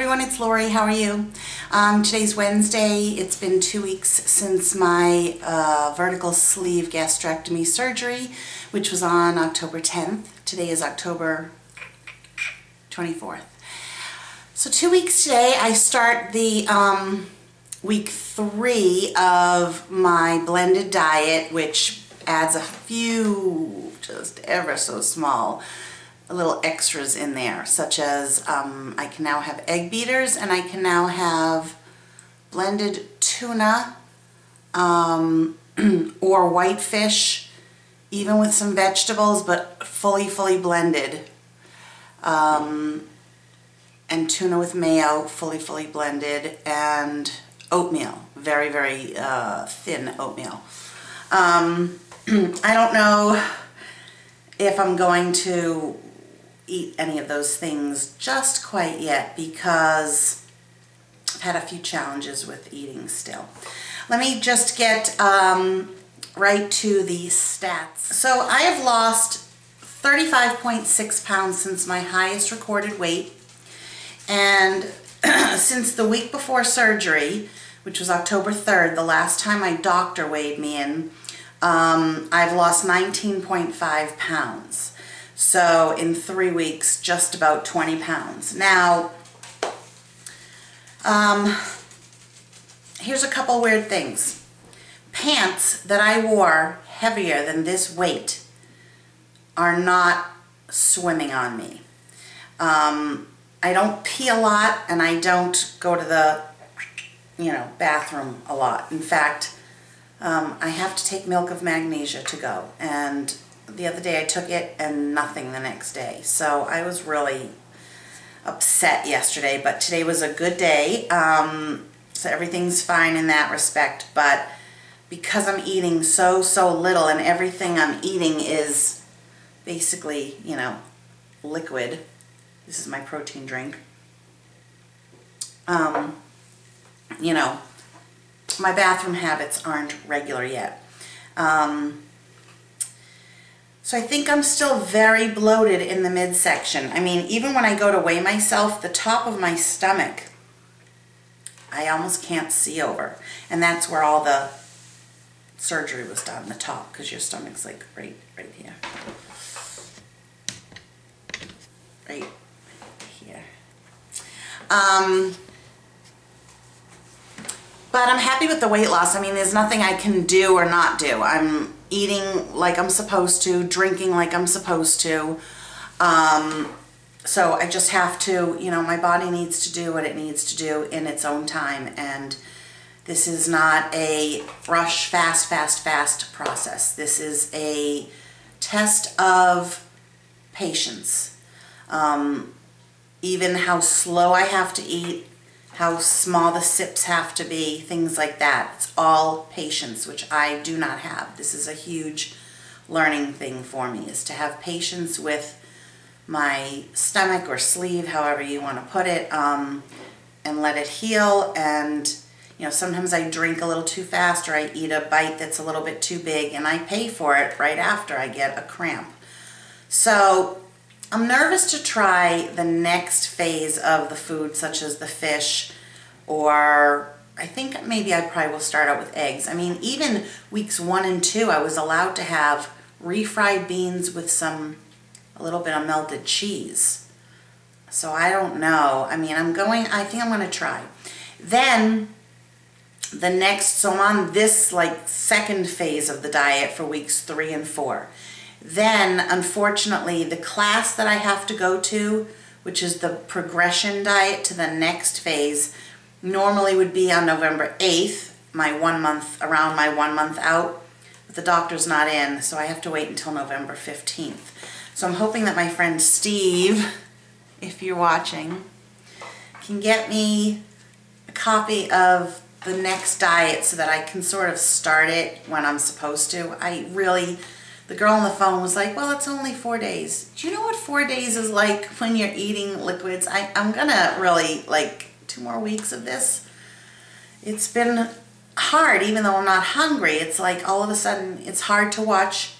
everyone, it's Lori. How are you? Today's Wednesday. It's been 2 weeks since my vertical sleeve gastrectomy surgery, which was on October 10th. Today is October 24th. So 2 weeks today. I start the week 3 of my blended diet, which adds a few, just ever so small, little extras in there, such as I can now have egg beaters, and I can now have blended tuna or whitefish, even with some vegetables, but fully blended, and tuna with mayo, fully blended, and oatmeal, very thin oatmeal. I don't know if I'm going to eat any of those things just quite yet, because I've had a few challenges with eating still. Let me just get right to the stats. So I have lost 35.6 pounds since my highest recorded weight, and since the week before surgery, which was October 3rd, the last time my doctor weighed me in, I've lost 19.5 pounds. So in 3 weeks, just about 20 pounds. Now, here's a couple weird things. Pants that I wore heavier than this weight are not swimming on me. I don't pee a lot, and I don't go to the, bathroom a lot. In fact, I have to take milk of magnesia to go, and the other day I took it and nothing the next day. So I was really upset yesterday, but today was a good day. So everything's fine in that respect, but because I'm eating so little, and everything I'm eating is basically, liquid. This is my protein drink. My bathroom habits aren't regular yet. So I think I'm still very bloated in the midsection. I mean, even when I go to weigh myself, the top of my stomach, I almost can't see over. And that's where all the surgery was done, the top, because your stomach's like right here. Right here. But I'm happy with the weight loss. I mean, there's nothing I can do or not do. I'm eating like I'm supposed to, drinking like I'm supposed to. So I just have to, my body needs to do what it needs to do in its own time. And this is not a rush, fast process. This is a test of patience. Even how slow I have to eat, how small the sips have to be, things like that. It's all patience, which I do not have. This is a huge learning thing for me, is to have patience with my stomach or sleeve, however you want to put it, and let it heal. And sometimes I drink a little too fast, or I eat a bite that's a little bit too big, and I pay for it right after I get a cramp. So I'm nervous to try the next phase of the food, such as the fish, or I think maybe I probably will start out with eggs. I mean, even weeks 1 and 2, I was allowed to have refried beans with a little bit of melted cheese. So I don't know. I mean, I think I'm going to try. Then the next, so I'm on this second phase of the diet for weeks 3 and 4. Then, unfortunately, the class that I have to go to, which is the progression diet to the next phase, normally would be on November 8th, around my 1 month out, but the doctor's not in, so I have to wait until November 15th. So I'm hoping that my friend Steve, if you're watching, can get me a copy of the next diet so that I can sort of start it when I'm supposed to. The girl on the phone was like, well, it's only 4 days. Do you know what 4 days is like when you're eating liquids? I'm gonna really, 2 more weeks of this. It's been hard, even though I'm not hungry. It's like all of a sudden it's hard to watch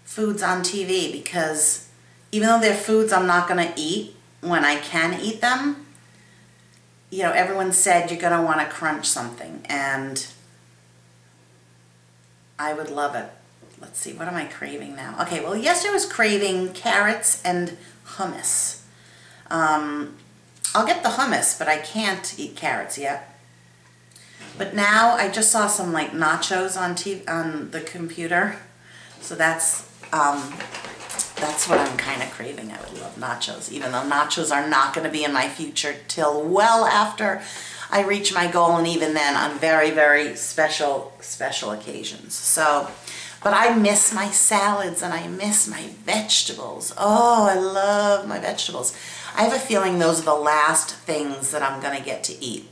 foods on TV, because even though they're foods I'm not gonna eat when I can eat them, you know, everyone said you're going to want to crunch something, and I would love it. Let's see, what am I craving now? Okay, well, yesterday I was craving carrots and hummus. I'll get the hummus, but I can't eat carrots yet. But now I just saw some like nachos on TV, on the computer, so that's what I'm kind of craving. I would love nachos, even though nachos are not going to be in my future till well after I reach my goal, and even then on very, very special occasions. So, but I miss my salads and I miss my vegetables. Oh, I love my vegetables. I have a feeling those are the last things that I'm going to get to eat.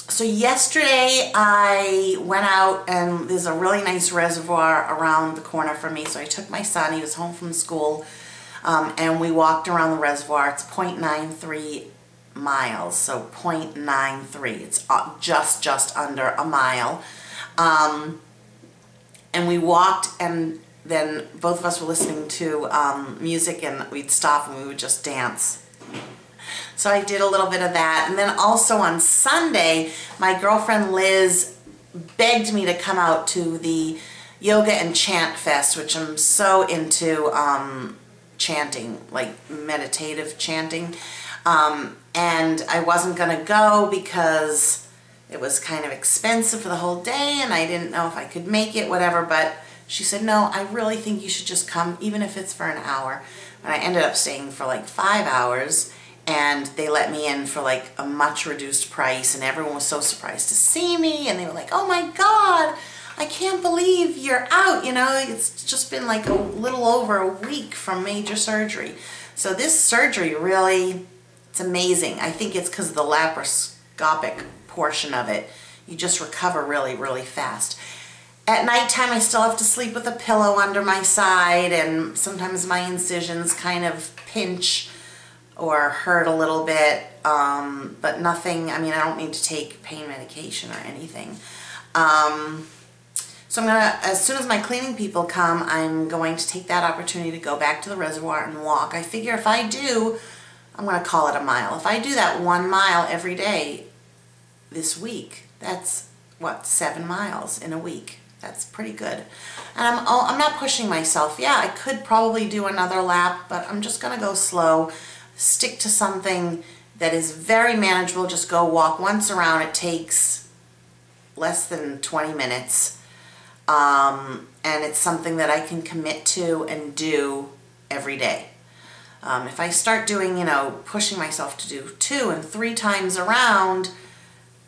So yesterday I went out, and there's a really nice reservoir around the corner from me, so I took my son, he was home from school, and we walked around the reservoir. It's 0.93 miles, so 0.93, it's just under a mile, and we walked, and then both of us were listening to music, and we'd stop and we would just dance. So I did a little bit of that. And then also on Sunday, my girlfriend Liz begged me to come out to the Yoga and Chant Fest, which I'm so into chanting, like meditative chanting. And I wasn't going to go because it was kind of expensive for the whole day, and I didn't know if I could make it, whatever. But she said, no, I really think you should just come, even if it's for an hour. And I ended up staying for like 5 hours. And they let me in for like a much reduced price, and everyone was so surprised to see me, and they were like, oh my God, I can't believe you're out, you know, it's just been like a little over a week from major surgery. So this surgery really, it's amazing. I think it's because of the laparoscopic portion of it. You just recover really, really fast. At nighttime, I still have to sleep with a pillow under my side, and sometimes my incisions kind of pinch or hurt a little bit, but nothing, I mean, I don't need to take pain medication or anything. So I'm gonna, as soon as my cleaning people come, I'm going to take that opportunity to go back to the reservoir and walk. I figure if I do, I'm gonna call it a mile. If I do that 1 mile every day this week, that's what, 7 miles in a week. That's pretty good. And I'm not pushing myself. Yeah, I could probably do another lap, but I'm just gonna go slow. Stick to something that is very manageable. Just go walk once around. It takes less than 20 minutes. And it's something that I can commit to and do every day. If I start doing, you know, pushing myself to do 2 and 3 times around,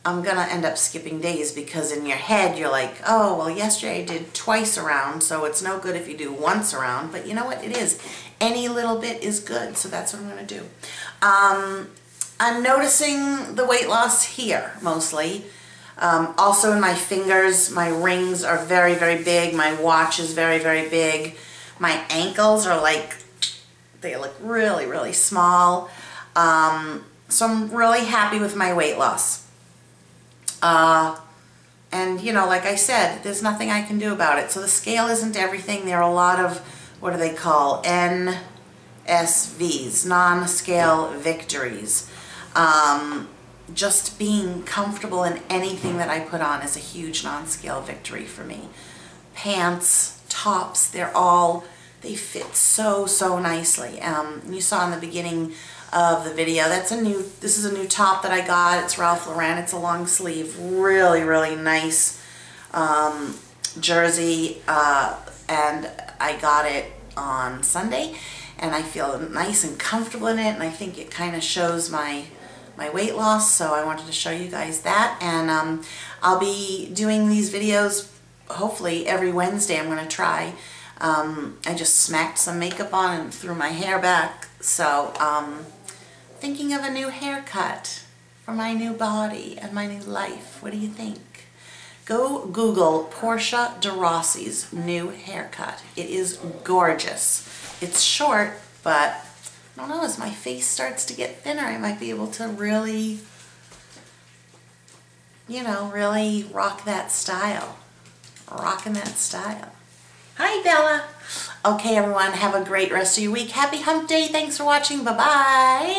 I'm gonna end up skipping days, because in your head you're like, oh, well, yesterday I did twice around, so it's no good if you do once around. But you know what, it is. Any little bit is good, so that's what I'm gonna do. I'm noticing the weight loss here, mostly. Also in my fingers, my rings are very, very big. My watch is very, very big. My ankles are like, they look really, really small. So I'm really happy with my weight loss. And you know, like I said, there's nothing I can do about it. So the scale isn't everything. There are a lot of, what do they call, NSVs, non-scale victories. Just being comfortable in anything that I put on is a huge non-scale victory for me. Pants, tops, they fit so, so nicely. You saw in the beginning of the video, this is a new top that I got. It's Ralph Lauren. It's a long sleeve, really, really nice jersey, and I got it on Sunday, and I feel nice and comfortable in it, and I think it kind of shows my weight loss, so I wanted to show you guys that. And I'll be doing these videos hopefully every Wednesday. I'm going to try. I just smacked some makeup on and threw my hair back, so thinking of a new haircut for my new body and my new life. What do you think? Go Google Portia de Rossi's new haircut. It is gorgeous. It's short, but I don't know, as my face starts to get thinner, I might be able to really, you know, really rock that style. Rocking that style. Hi, Bella. Okay, everyone, have a great rest of your week. Happy hump day. Thanks for watching. Bye-bye.